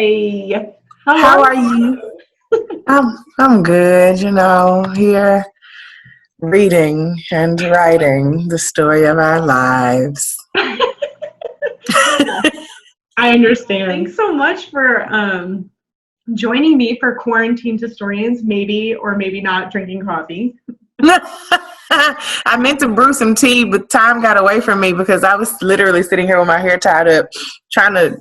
Hi. How How are are you? you? I'm good, here reading and writing the story of our lives. Yeah, I understand. Thanks so much for joining me for Quarantine Historians, maybe or maybe not drinking coffee. I meant to brew some tea, but time got away from me because I was literally sitting here with my hair tied up trying to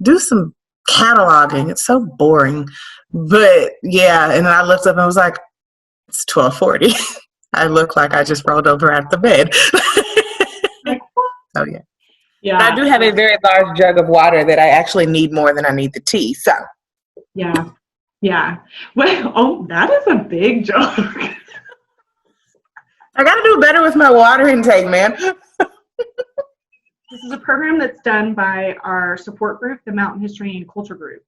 do some cataloging. It's so boring. But yeah, and then I looked up and was like, it's 12:40. I look like I just rolled over out of the bed. Like, Oh yeah. But I yeah, do have a very large jug of water that I actually need more than I need the tea. So yeah, yeah. Well, oh, that is a big joke. I got to do better with my water intake, man. This is a program that's done by our support group, the Mountain History and Culture Group.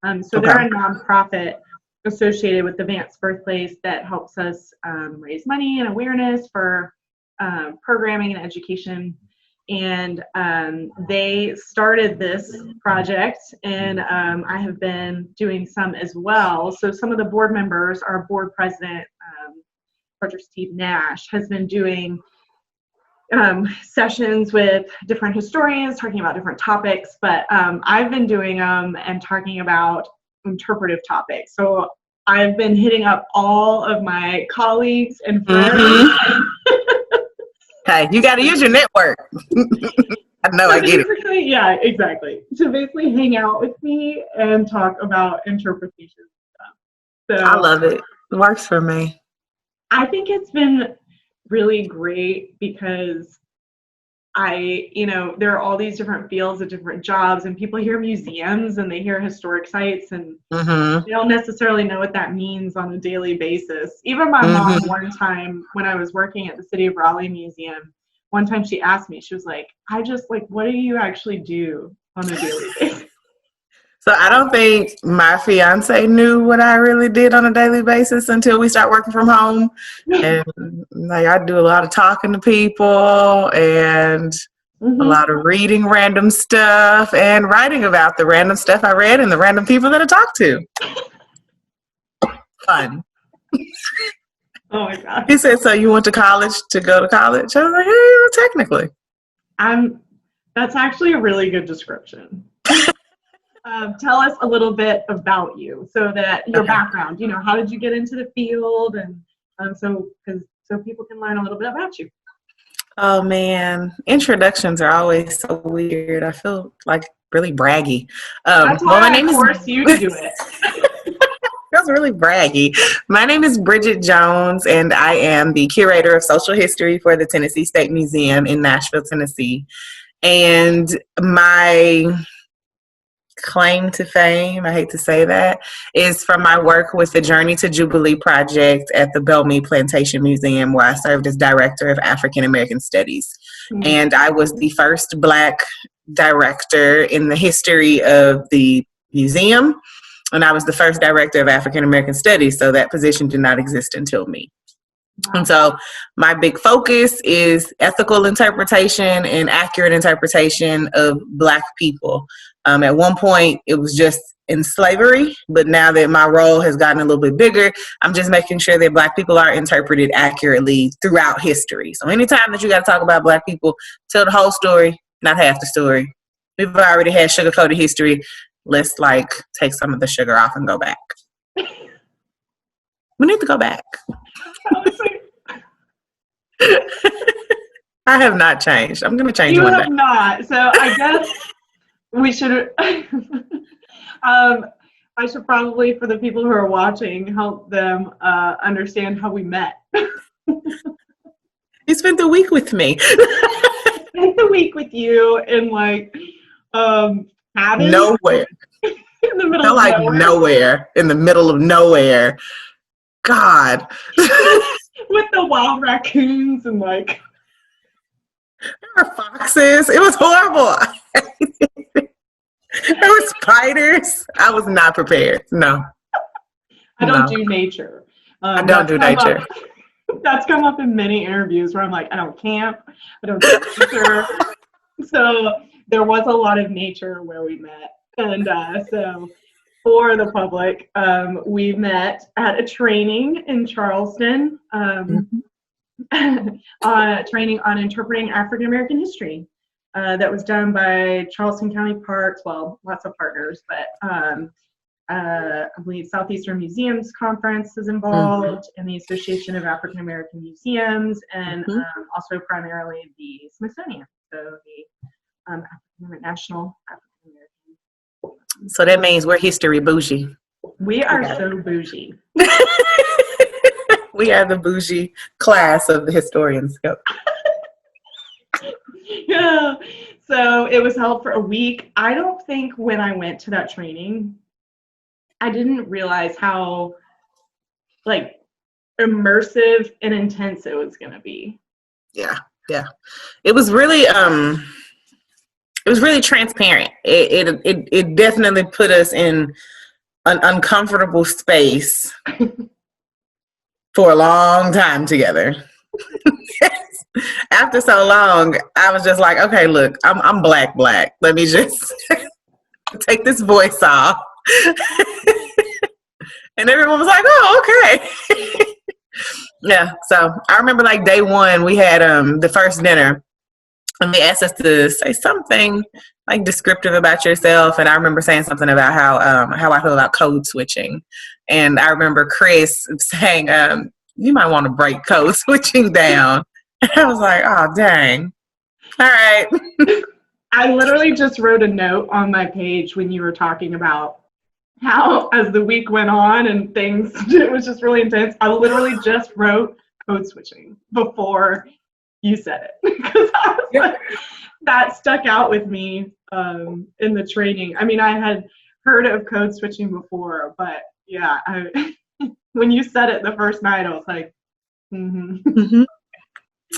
So Okay. they're a nonprofit associated with the Vance Birthplace that helps us raise money and awareness for programming and education. And they started this project, and I have been doing some as well. So some of the board members, our board president, Dr. Steve Nash, has been doing sessions with different historians talking about different topics, but I've been doing them and talking about interpretive topics. So I've been hitting up all of my colleagues and friends. Mm-hmm. Hey, you got to use your network. I know, I get it. Yeah, exactly. To basically hang out with me and talk about interpretation stuff. So I love it. It works for me. I think it's been really great because there are all these different fields of different jobs, and people hear museums and they hear historic sites, and they don't necessarily know what that means on a daily basis. Even my mom, one time when I was working at the City of Raleigh Museum, one time she asked me, she was like, what do you actually do on a daily basis? So I don't think my fiance knew what I really did on a daily basis until we start working from home. And like I do a lot of talking to people and a lot of reading random stuff and writing about the random stuff I read and the random people that I talked to. Fun. Oh my God. He said, so you went to college to go to college? I was like, yeah, technically. That's actually a really good description. Tell us a little bit about you, so that your background, how did you get into the field, and so people can learn a little bit about you. Oh man, introductions are always so weird. I feel like really braggy. That's why my name forced you to do it. That's really braggy. My name is Brigette Jones, and I am the Curator of Social History for the Tennessee State Museum in Nashville, Tennessee. And my claim to fame, I hate to say that, is from my work with the Journey to Jubilee project at the Bellmead Plantation Museum, where I served as Director of African American Studies. And I was the first Black director in the history of the museum, and I was the first Director of African American Studies, so that position did not exist until me. And so my big focus is ethical interpretation and accurate interpretation of Black people. At one point, it was just in slavery, but now that my role has gotten a little bit bigger, I'm just making sure that Black people are interpreted accurately throughout history. So anytime that you got to talk about Black people, tell the whole story, not half the story. We've already had sugar-coated history. Let's take some of the sugar off and go back. We need to go back. I have not changed. I'm going to change one day. You have not. So I guess we should. I should probably, for the people who are watching, help them understand how we met. You spent the week with me. I spent the week with you in cabins. Nowhere. In the middle of nowhere. Nowhere. In the middle of nowhere. God. With the wild raccoons and there were foxes. It was horrible. There were spiders. I was not prepared. No. I don't do nature. I don't do nature. That's come up in many interviews where I'm like, I don't camp. I don't do nature. So there was a lot of nature where we met. And so for the public, we met at a training in Charleston, training on interpreting African American history. That was done by Charleston County Parks, well, lots of partners, but I believe Southeastern Museums Conference is involved, and the Association of African American Museums, and also primarily the Smithsonian, so the National African American. So that means we're history bougie. We are so bougie. We are the bougie class of the historian scope. Yeah. So it was held for a week. I don't think when I went to that training, I didn't realize how like immersive and intense it was going to be. Yeah. It was really transparent. It definitely put us in an uncomfortable space for a long time together. After so long, I was just like, okay, look, I'm black. Let me just take this voice off. And everyone was like, oh, okay. Yeah, so I remember like day one, we had the first dinner, and they asked us to say something like descriptive about yourself. And I remember saying something about how I feel about code switching. And I remember Chris saying, you might want to break code switching down. I was like, oh, dang. All right. I literally just wrote a note on my page when you were talking about how, as the week went on and things, it was just really intense. I literally just wrote code switching before you said it. Because like, that stuck out with me in the training. I mean, I had heard of code switching before, but yeah, when you said it the first night, I was like,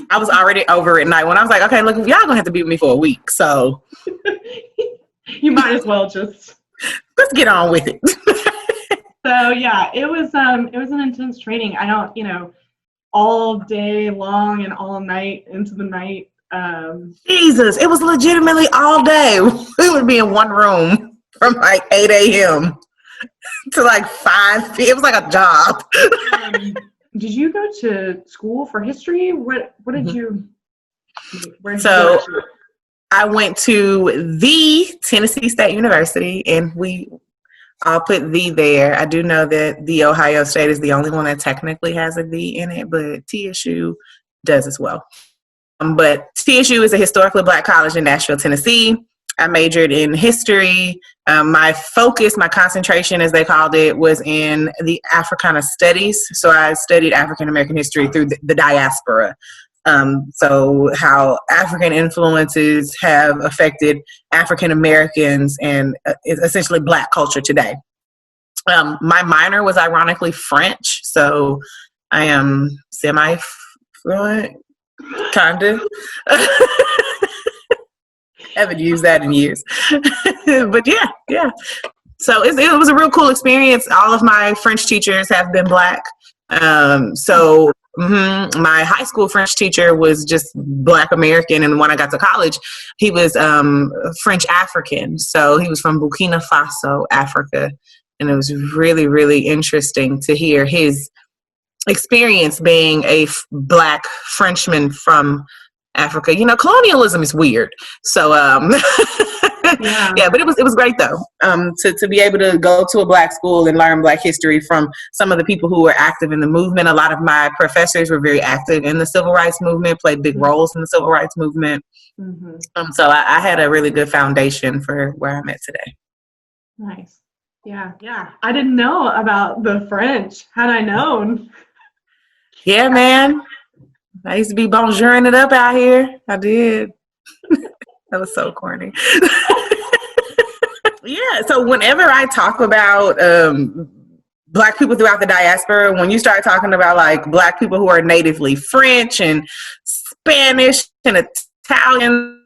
I was already over it at night when I was like, okay, look, y'all gonna have to be with me for a week, so you might as well just let's get on with it. So yeah, it was an intense training. I don't, all day long and all night into the night. Jesus, it was legitimately all day. We would be in one room from like 8 a.m. to like 5 p.m. It was like a job. Did you go to school for history? What did you? So I went to the Tennessee State University, and I'll put the there. I do know that the Ohio State is the only one that technically has a the in it, but TSU does as well. But TSU is a historically Black college in Nashville, Tennessee. I majored in history. My focus, my concentration, as they called it, was in the Africana studies. So I studied African American history through the diaspora. So how African influences have affected African Americans and essentially Black culture today. My minor was ironically French, so I am semi-fluent, kind of. Haven't used that in years. But yeah. So it was a real cool experience. All of my French teachers have been Black. So my high school French teacher was just Black American, and when I got to college, he was French African. So he was from Burkina Faso, Africa, and it was really, really interesting to hear his experience being a Black Frenchman from Africa. Colonialism is weird. So yeah, but it was great though. To be able to go to a Black school and learn Black history from some of the people who were active in the movement. A lot of my professors were very active in the civil rights movement, played big roles in the civil rights movement. So I had a really good foundation for where I'm at today. Nice. Yeah. I didn't know about the French. Had I known. Yeah, man. I used to be bonjouring it up out here. I did. That was so corny. Yeah, so whenever I talk about Black people throughout the diaspora, when you start talking about like Black people who are natively French and Spanish and Italian,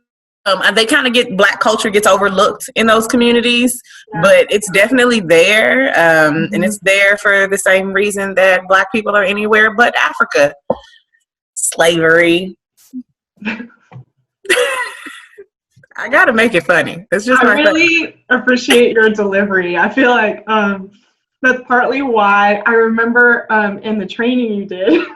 they kind of Black culture gets overlooked in those communities, but it's definitely there, and it's there for the same reason that Black people are anywhere but Africa. Slavery. I gotta make it funny. It's just I my thing. really appreciate your delivery. I feel like that's partly why I remember in the training you did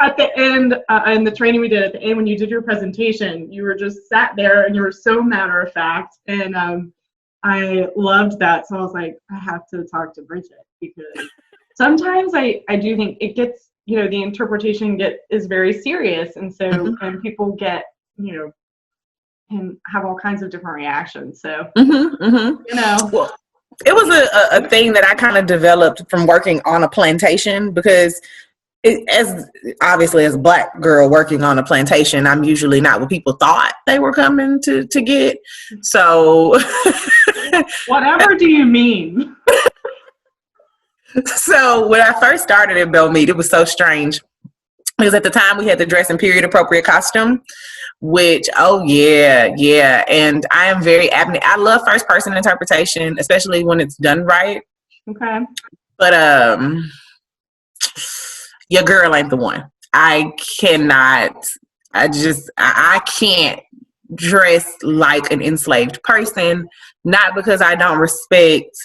at the end, in the training we did at the end when you did your presentation, you were just sat there and you were so matter of fact. And I loved that. So I was like, I have to talk to Brigette because sometimes I do think it gets, the interpretation is very serious. And so and people get, and have all kinds of different reactions. So, Well, it was a thing that I kind of developed from working on a plantation because as a Black girl working on a plantation, I'm usually not what people thought they were coming to get. So whatever do you mean? So when I first started at Belmead, it was so strange. Because at the time we had the dress in period appropriate costume, which, yeah. And I am very I love first person interpretation, especially when it's done right. Okay. But your girl ain't the one. I can't dress like an enslaved person, not because I don't respect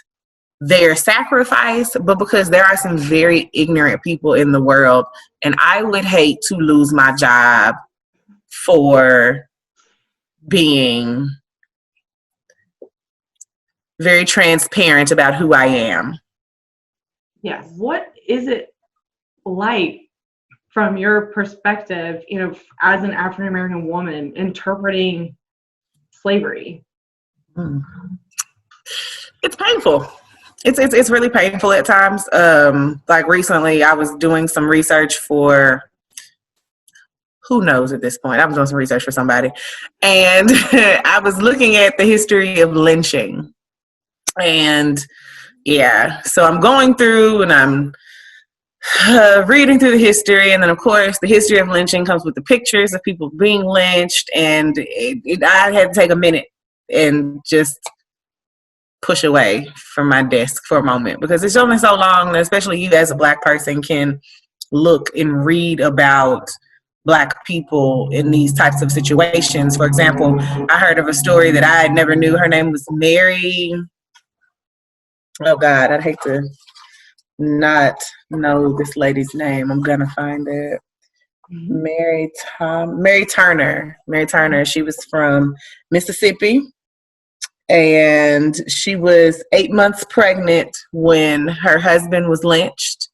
their sacrifice, but because there are some very ignorant people in the world, and I would hate to lose my job for being very transparent about who I am. Yes. What is it like from your perspective, as an African American woman interpreting slavery? It's painful. It's really painful at times. Like recently, I was doing some research for who knows at this point. I was doing some research for somebody, and I was looking at the history of lynching. And yeah, so I'm going through and I'm reading through the history, and then of course the history of lynching comes with the pictures of people being lynched, and I had to take a minute and just push away from my desk for a moment, because it's only so long that especially you as a Black person can look and read about Black people in these types of situations. For example, I heard of a story that I never knew. Her name was Mary. Oh God, I'd hate to not know this lady's name. I'm gonna find it. Mary Turner. Mary Turner. She was from Mississippi. And she was 8 months pregnant when her husband was lynched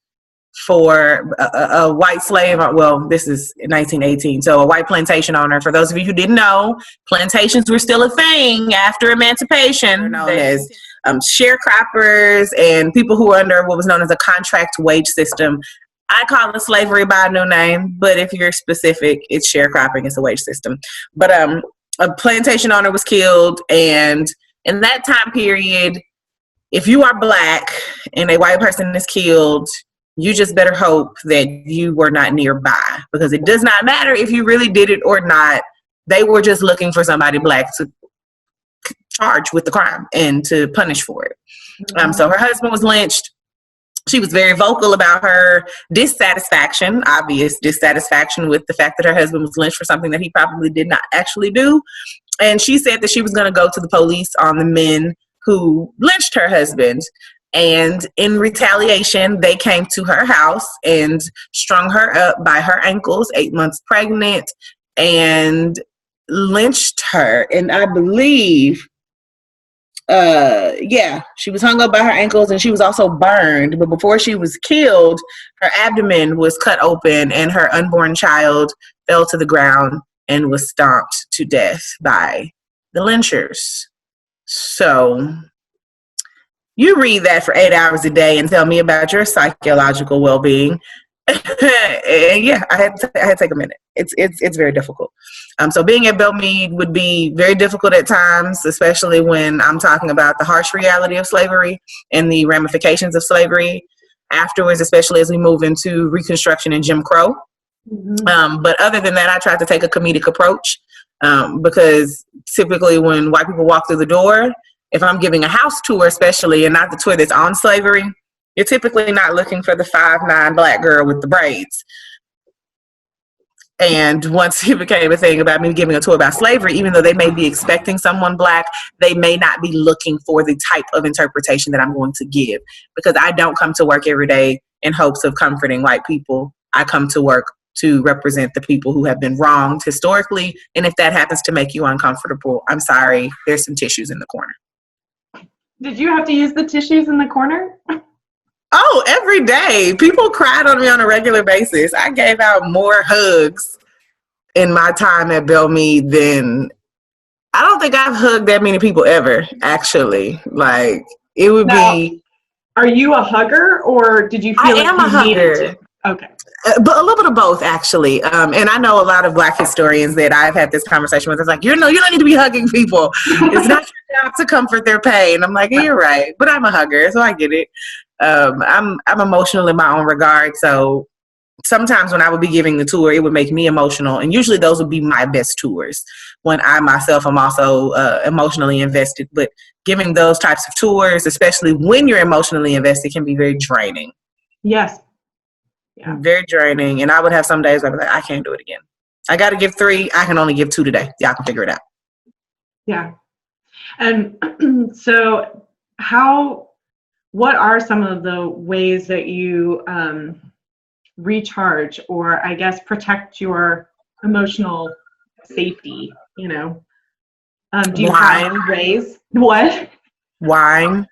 for a white slave. Well, this is 1918, so a white plantation owner. For those of you who didn't know, plantations were still a thing after emancipation, known as sharecroppers and people who were under what was known as a contract wage system. I call it slavery by a new name, but if you're specific, it's sharecropping. It's a wage system. But a plantation owner was killed, and in that time period, if you are Black and a white person is killed, you just better hope that you were not nearby, because it does not matter if you really did it or not. They were just looking for somebody Black to charge with the crime and to punish for it. So her husband was lynched. She was very vocal about her dissatisfaction, obvious dissatisfaction with the fact that her husband was lynched for something that he probably did not actually do. And she said that she was going to go to the police on the men who lynched her husband. And in retaliation, they came to her house and strung her up by her ankles, 8 months pregnant, and lynched her. And I believe, she was hung up by her ankles, and she was also burned. But before she was killed, her abdomen was cut open and her unborn child fell to the ground and was stomped to death by the lynchers. So you read that for 8 hours a day and tell me about your psychological well-being. And yeah, I had to take a minute. It's very difficult. So being at Belmead would be very difficult at times, especially when I'm talking about the harsh reality of slavery and the ramifications of slavery afterwards, especially as we move into Reconstruction and Jim Crow. But other than that, I tried to take a comedic approach, because typically when white people walk through the door, if I'm giving a house tour especially, and not the tour that's on slavery, you're typically not looking for the 5'9" Black girl with the braids. And once it became a thing about me giving a tour about slavery, even though they may be expecting someone Black, they may not be looking for the type of interpretation that I'm going to give. Because I don't come to work every day in hopes of comforting white people. I come to work to represent the people who have been wronged historically. And if that happens to make you uncomfortable, I'm sorry, there's some tissues in the corner. Did you have to use the tissues in the corner? Oh, every day. People cried on me on a regular basis. I gave out more hugs in my time at Belle Meade than I don't think I've hugged that many people ever, actually. Like, it would be. Are you a hugger, or did you feel I am a hugger. Okay. But a little bit of both, actually. And I know a lot of Black historians that I've had this conversation with. It's like, you don't need to be hugging people. It's not your job to comfort their pain. I'm like, you're right. But I'm a hugger, so I get it. I'm emotional in my own regard. So sometimes when I would be giving the tour, it would make me emotional. And usually those would be my best tours when I myself am also emotionally invested. But giving those types of tours, especially when you're emotionally invested, can be very draining. Yes. Yeah. Very draining. And I would have some days where I'd be like, I can't do it again. I got to give 3. I can only give 2 today. Y'all can figure it out. Yeah. And so what are some of the ways that you recharge, or I guess protect your emotional safety, you know? Do you have ways? What? Wine.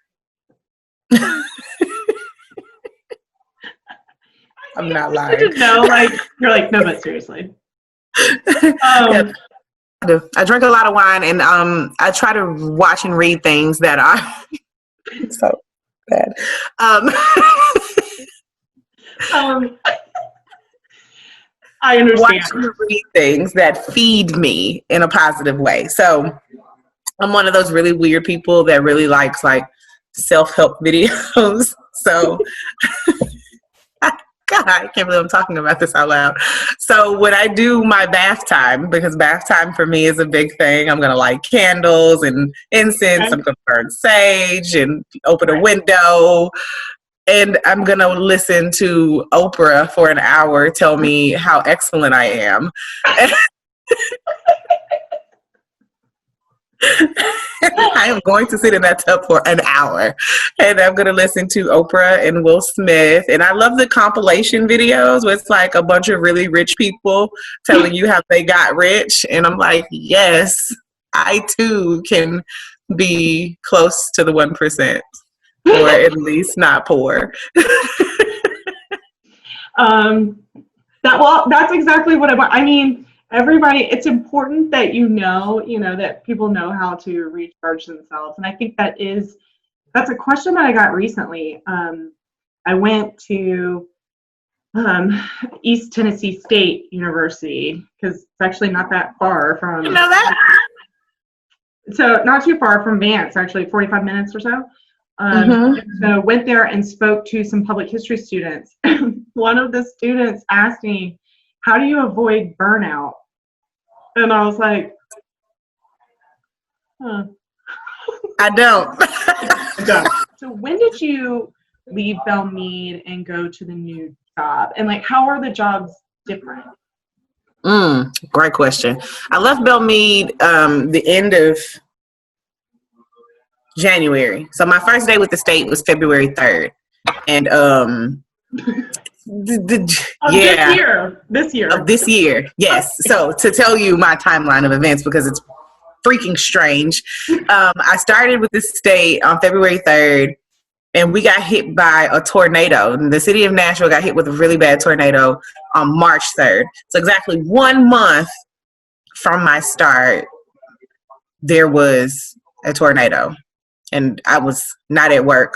I'm not lying. I didn't know, like, you're like, no, but seriously. Yeah, I drink a lot of wine, and I try to watch and read things that are so bad. I understand. Watch and read things that feed me in a positive way. So I'm one of those really weird people that really likes like self-help videos. So God, I can't believe I'm talking about this out loud. So when I do my bath time, because bath time for me is a big thing, I'm going to light candles and incense. I'm going to burn sage and open a window. And I'm going to listen to Oprah for an hour tell me how excellent I am. I am going to sit in that tub for an hour, and I'm going to listen to Oprah and Will Smith. And I love the compilation videos where it's like a bunch of really rich people telling you how they got rich. And I'm like, yes, I too can be close to the 1%, or at least not poor. That's exactly what I mean. Everybody, it's important that that people know how to recharge themselves. And I think that's a question that I got recently. I went to East Tennessee State University, because it's actually not that far from. You know that? So not too far from Vance, actually 45 minutes or so. So went there and spoke to some public history students. One of the students asked me, how do you avoid burnout? And I was like, I don't. So when did you leave Belle Meade and go to the new job? And like, how are the jobs different? Great question. I left Belle Meade the end of January. So my first day with the state was February 3rd. And This year, yes. So to tell you my timeline of events, because it's freaking strange, I started with the state on February 3rd, and we got hit by a tornado. And the city of Nashville got hit with a really bad tornado on March 3rd. So exactly 1 month from my start, there was a tornado, and I was not at work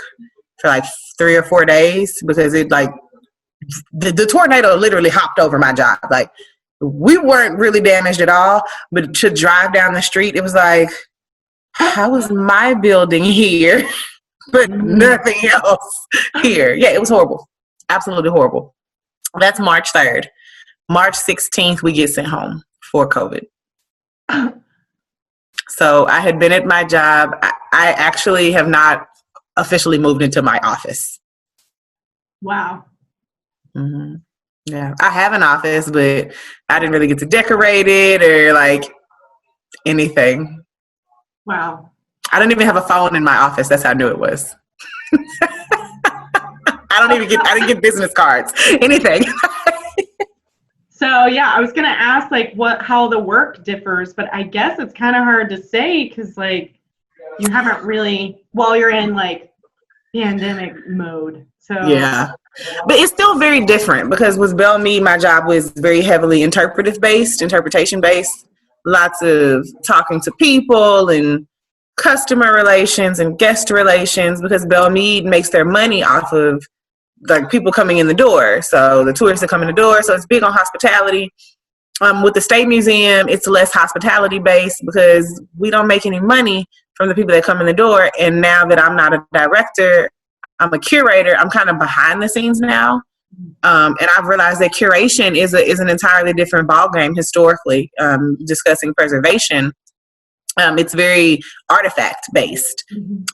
for like 3 or 4 days because it like. The tornado literally hopped over my job. Like, we weren't really damaged at all, but to drive down the street, it was like, how is my building here, but nothing else here? Yeah, it was horrible. Absolutely horrible. That's March 3rd. March 16th, we get sent home for COVID. So I had been at my job. I actually have not officially moved into my office. Wow. Mm-hmm. Yeah, I have an office, but I didn't really get to decorate it or like anything. Wow. I didn't even have a phone in my office. That's how new it was. I didn't get business cards, anything. So yeah, I was gonna ask like how the work differs, but I guess it's kind of hard to say because like you haven't really, while you're in like pandemic mode. So Yeah. But it's still very different because with Bell Mead, my job was very heavily interpretation based. Lots of talking to people and customer relations and guest relations because Bell Mead makes their money off of like people coming in the door. So the tourists that come in the door. So it's big on hospitality. With the State Museum, it's less hospitality based because we don't make any money from the people that come in the door. And now that I'm not a director, I'm a curator, I'm kind of behind the scenes now. And I've realized that curation is an entirely different ballgame historically, discussing preservation. It's very artifact based.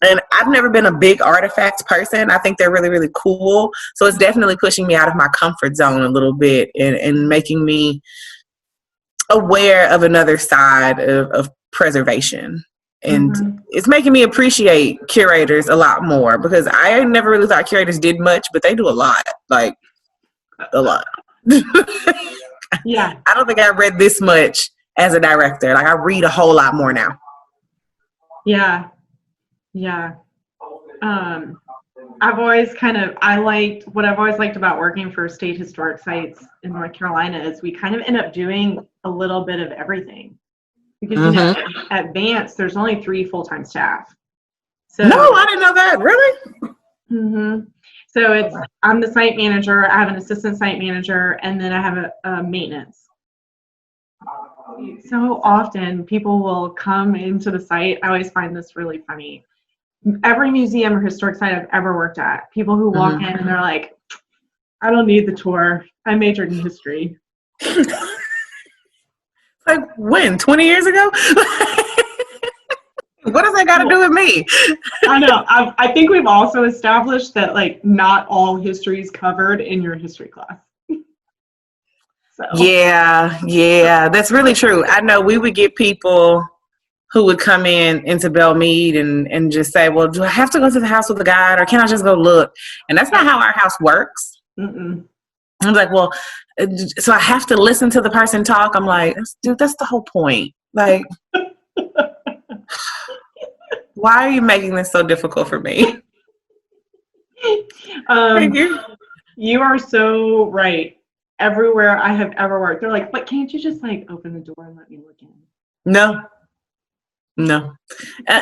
And I've never been a big artifact person. I think they're really, really cool. So it's definitely pushing me out of my comfort zone a little bit and making me aware of another side of preservation. And it's making me appreciate curators a lot more because I never really thought curators did much, but they do a lot, like a lot. yeah. I don't think I read this much as a director. Like I read a whole lot more now. Yeah. Yeah. I've always what I've always liked about working for state historic sites in North Carolina is we kind of end up doing a little bit of everything. Because you know, at Vance, there's only 3 full-time staff. So no, I didn't know that. Really? So I'm the site manager. I have an assistant site manager, and then I have a maintenance. So often people will come into the site. I always find this really funny. Every museum or historic site I've ever worked at, people who walk in and they're like, "I don't need the tour. I majored in history." Like when? 20 years ago? What does that got to do with me? I know. I think we've also established that like not all history is covered in your history class. So. Yeah, that's really true. I know we would get people who would come into Bell Mead and just say, well, do I have to go to the house with a guide or can I just go look? And that's not how our house works. I'm like, well, so I have to listen to the person talk. I'm like, dude, that's the whole point. Like, why are you making this so difficult for me? Thank you. You are so right. Everywhere I have ever worked, they're like, but can't you just like open the door and let me look in? No.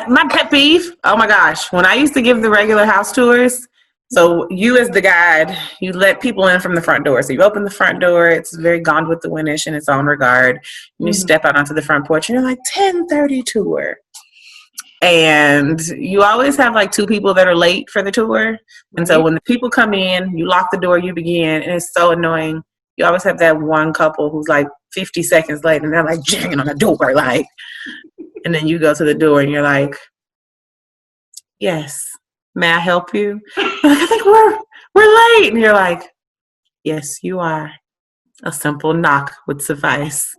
My pet peeve, oh my gosh, when I used to give the regular house tours, so you as the guide, you let people in from the front door. So you open the front door, it's very Gone with the Windish in its own regard. And you step out onto the front porch and you're like, 10:30 tour. And you always have like 2 people that are late for the tour. And so when the people come in, you lock the door, you begin, and it's so annoying. You always have that one couple who's like 50 seconds late and they're like janging on the door, like, and then you go to the door and you're like, yes, may I help you? I think we're late. And you're like, yes, you are. A simple knock would suffice.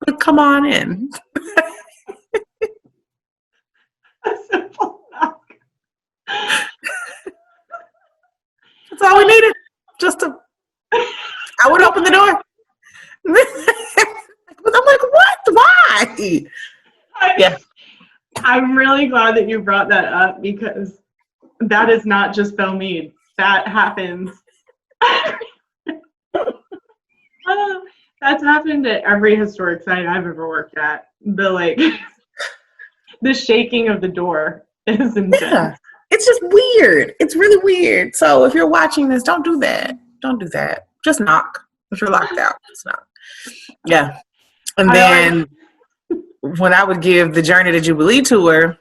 But come on in. A simple knock. That's all we needed. I would open the door. I'm like, what? Why? I'm really glad that you brought that up because that is not just Bell Mead. That happens. That's happened at every historic site I've ever worked at. The shaking of the door is intense. Yeah. It's just weird. It's really weird. So if you're watching this, don't do that. Don't do that. Just knock. If you're locked out, just knock. Yeah. And then when I would give the Journey to Jubilee tour,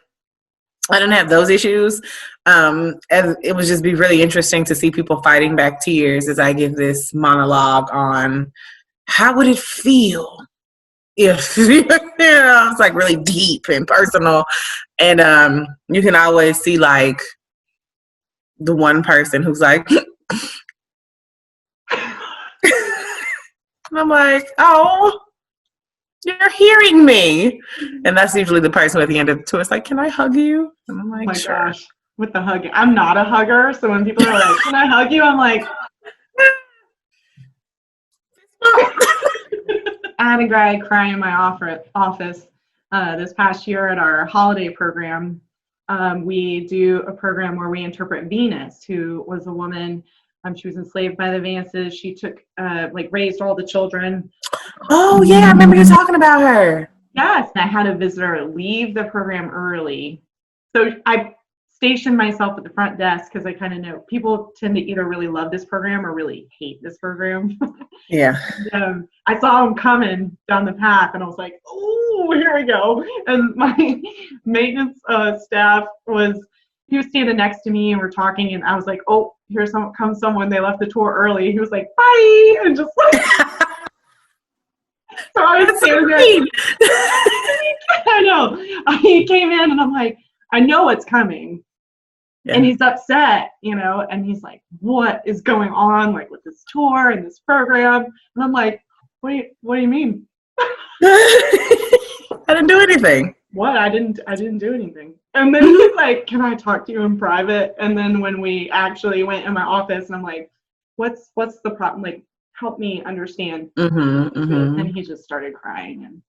I didn't have those issues. And it would just be really interesting to see people fighting back tears as I give this monologue on how would it feel if, it's like really deep and personal. And you can always see like the one person who's like, And I'm like, oh, you're hearing me. And that's usually the person at the end of the tour. It's like, can I hug you? And I'm Oh like, my sure. gosh, with the hug. I'm not a hugger, so when people are like, can I hug you? I'm like, I had a guy cry in my office this past year at our holiday program. We do a program where we interpret Venus, who was a woman. She was enslaved by the Vances. She took, raised all the children. Oh, yeah, I remember you talking about her. Yes, and I had a visitor leave the program early. So I stationed myself at the front desk because I kind of know people tend to either really love this program or really hate this program. Yeah. I saw him coming down the path and I was like, oh, here we go. And my maintenance staff he was standing next to me and we're talking and I was like, oh, comes someone. They left the tour early. He was like, bye. And just like, so I was standing there. I know. He came in and I'm like, I know what's coming. Yeah. And he's upset, and he's like, what is going on, like, with this tour and this program? And I'm like, what do you mean? I didn't do anything. What? I didn't do anything. And then he's like, can I talk to you in private? And then when we actually went in my office and I'm like, what's the problem? Like, help me understand. And he just started crying. And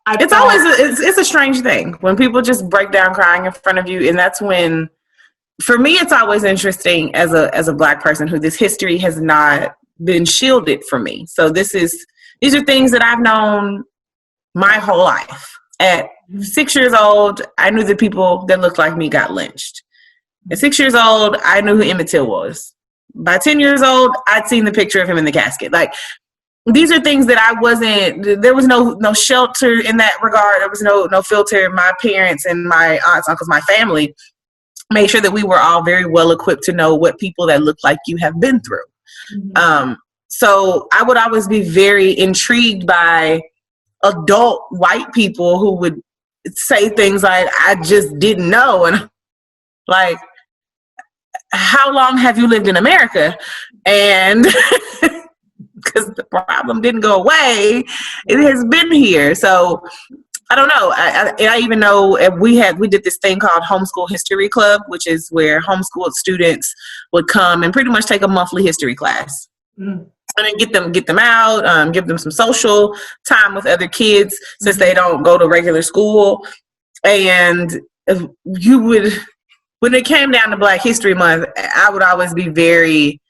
it's a strange thing when people just break down crying in front of you. And that's when, for me, it's always interesting as a Black person who this history has not been shielded from me. So these are things that I've known my whole life. At 6 years old, I knew the people that looked like me got lynched. At 6 years old, I knew who Emmett Till was. By 10 years old, I'd seen the picture of him in the casket. Like, these are things that there was no shelter in that regard. There was no filter. My parents and my aunts, uncles, my family made sure that we were all very well equipped to know what people that look like you have been through. Mm-hmm. So I would always be very intrigued by adult white people who would say things like, I just didn't know. And like, how long have you lived in America? And because the problem didn't go away, it has been here. So I don't know. I even know we did this thing called Homeschool History Club, which is where homeschooled students would come and pretty much take a monthly history class. Mm. And then get them out, give them some social time with other kids since they don't go to regular school. And when it came down to Black History Month, I would always be very,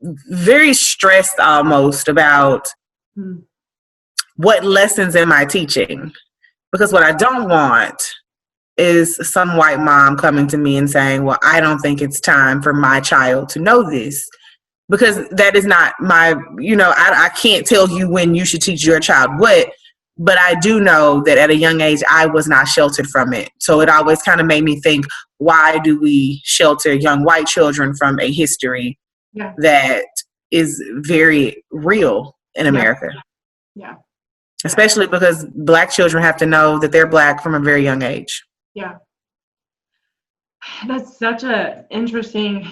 very stressed almost about what lessons am I teaching? Because what I don't want is some white mom coming to me and saying, well, I don't think it's time for my child to know this. Because that is not my, I can't tell you when you should teach your child what, but I do know that at a young age, I was not sheltered from it. So it always kind of made me think, why do we shelter young white children from a history that is very real in America? Yeah. Especially because Black children have to know that they're Black from a very young age. Yeah. That's such a interesting,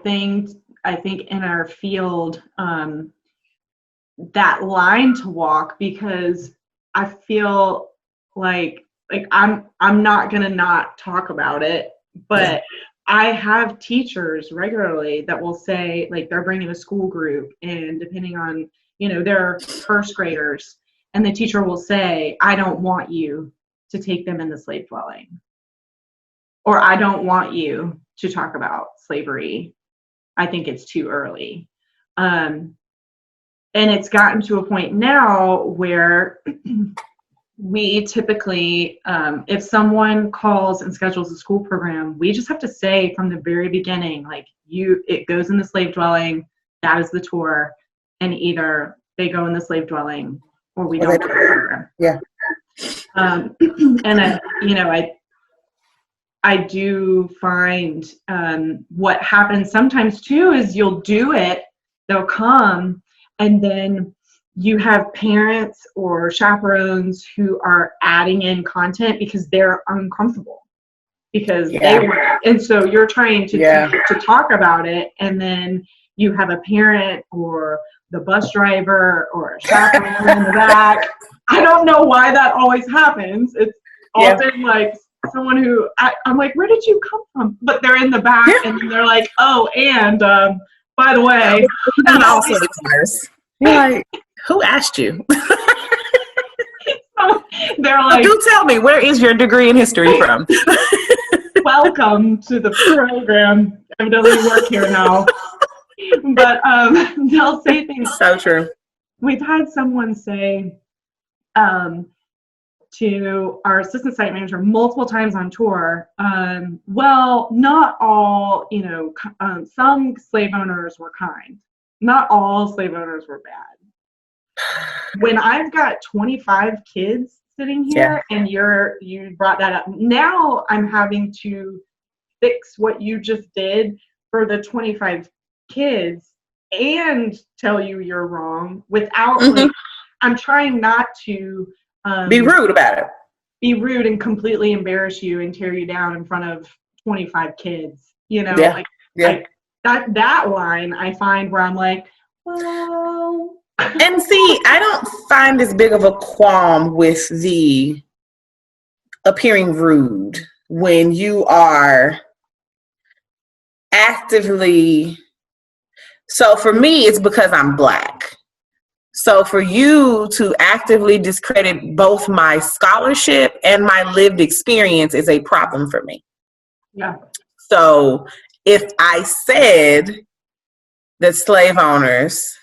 thing, I think, in our field, that line to walk, because I feel like I'm not going to not talk about it, but I have teachers regularly that will say, like, they're bringing a school group and depending on, they're first graders, and the teacher will say, I don't want you to take them in the slave dwelling, or I don't want you to talk about slavery. I think it's too early. And it's gotten to a point now where we typically, if someone calls and schedules a school program, we just have to say from the very beginning, like, it goes in the slave dwelling, that is the tour, and either they go in the slave dwelling or we don't do the program. Yeah. And I do find what happens sometimes too is you'll do it, they'll come, and then you have parents or chaperones who are adding in content because they're uncomfortable because they weren't. And so you're trying to talk about it, and then you have a parent or the bus driver or a chaperone in the back. I don't know why that always happens. It's often like someone who I'm like, where did you come from? But they're in the back and they're like, oh, and by the way, and also the cars. You're like, who asked you? They're like, do tell me, where is your degree in history from? Welcome to the program. Evidently work here now. But they'll say things. So true. We've had someone say to our assistant site manager multiple times on tour, well, not all, some slave owners were kind. Not all slave owners were bad. When I've got 25 kids sitting here and you brought that up, now I'm having to fix what you just did for the 25 kids and tell you you're wrong without like, I'm trying not to be rude about it. Be rude and completely embarrass you and tear you down in front of 25 kids. Like that line I find where I'm like, well. And see, I don't find as big of a qualm with the appearing rude when you are actively. So for me, it's because I'm Black. So for you to actively discredit both my scholarship and my lived experience is a problem for me. Yeah. So if I said that slave owners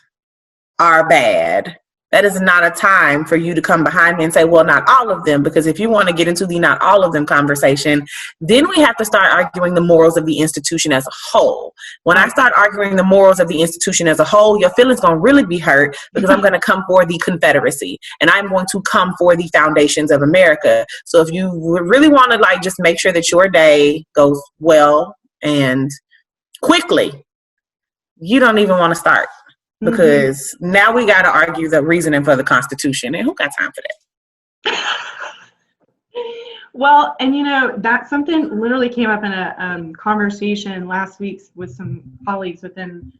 are bad, that is not a time for you to come behind me and say, well, not all of them, because if you want to get into the not all of them conversation, then we have to start arguing the morals of the institution as a whole. When I start arguing the morals of the institution as a whole, your feelings going to really be hurt because I'm going to come for the Confederacy and I'm going to come for the foundations of America. So if you really want to like just make sure that your day goes well and quickly, you don't even want to start. Because now we got to argue the reasoning for the Constitution, and who got time for that? Well, and that something literally came up in a conversation last week with some colleagues within,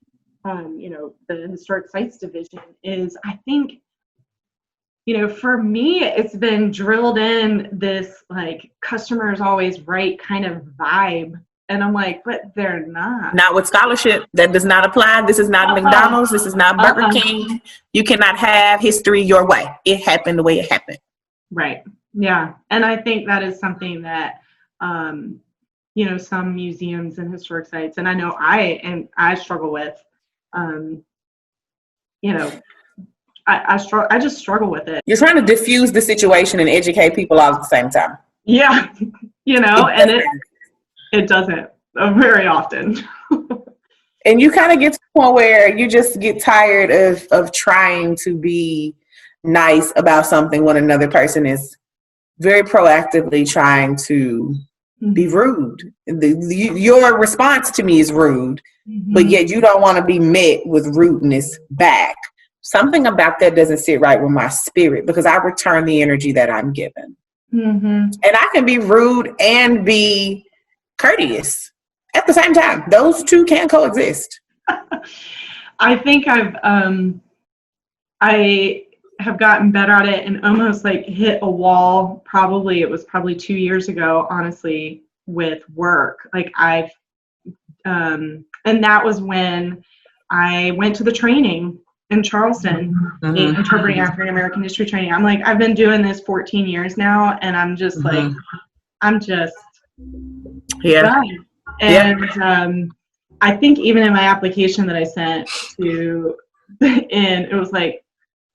the Historic Sites Division. Is I think, for me, it's been drilled in this like customer is always right kind of vibe. And I'm like, but they're not. Not with scholarship. That does not apply. This is not McDonald's. This is not Burger King. You cannot have history your way. It happened the way it happened. Right. Yeah. And I think that is something that, some museums and historic sites, and I know I struggle with, I just struggle with it. You're trying to diffuse the situation and educate people all at the same time. Yeah. And it doesn't very often. And you kind of get to the point where you just get tired of trying to be nice about something when another person is very proactively trying to be rude. Your response to me is rude, but yet you don't want to be met with rudeness back. Something about that doesn't sit right with my spirit because I return the energy that I'm given. And I can be rude and be courteous at the same time. Those two can coexist. I think I have gotten better at it and almost like hit a wall. It was probably 2 years ago, honestly, with work. Like and that was when I went to the training in Charleston, interpreting African American history training. I'm like, I've been doing this 14 years now, and I'm just like, done. And I think even in my application that I sent to it was like,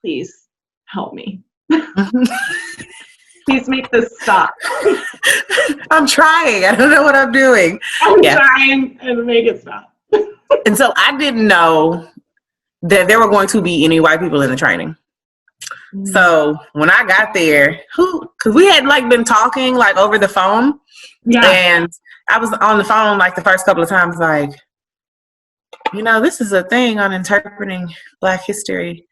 please help me. Please make this stop. I'm trying. I don't know what I'm doing. I'm trying to make it stop. And so I didn't know that there were going to be any white people in the training. So when I got there, because we had like been talking like over the phone. Yeah. And I was on the phone like the first couple of times, like, this is a thing on interpreting Black history,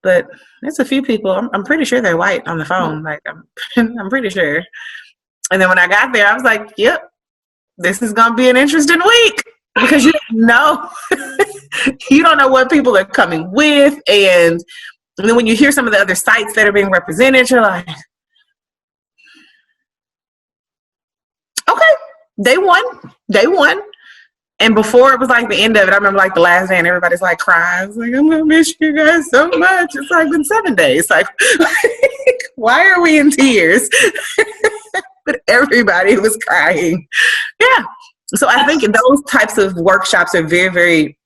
but there's a few people, I'm pretty sure they're white on the phone. Like, I'm pretty sure. And then when I got there, I was like, yep, this is going to be an interesting week. because you don't know, you don't know what people are coming with. And then when you hear some of the other sites that are being represented, you're like, okay, they won. And before it was like the end of it, I remember like the last day and everybody's like crying. It's like, I'm going to miss you guys so much. It's like been 7 days. Like, why are we in tears? But everybody was crying. Yeah. So I think those types of workshops are very, very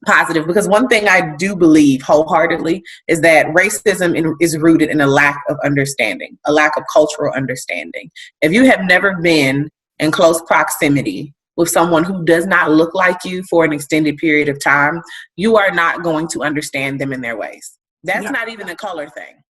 positive, because one thing I do believe wholeheartedly is that racism is rooted in a lack of understanding, a lack of cultural understanding. If you have never been in close proximity with someone who does not look like you for an extended period of time, you are not going to understand them in their ways. That's not even a color thing.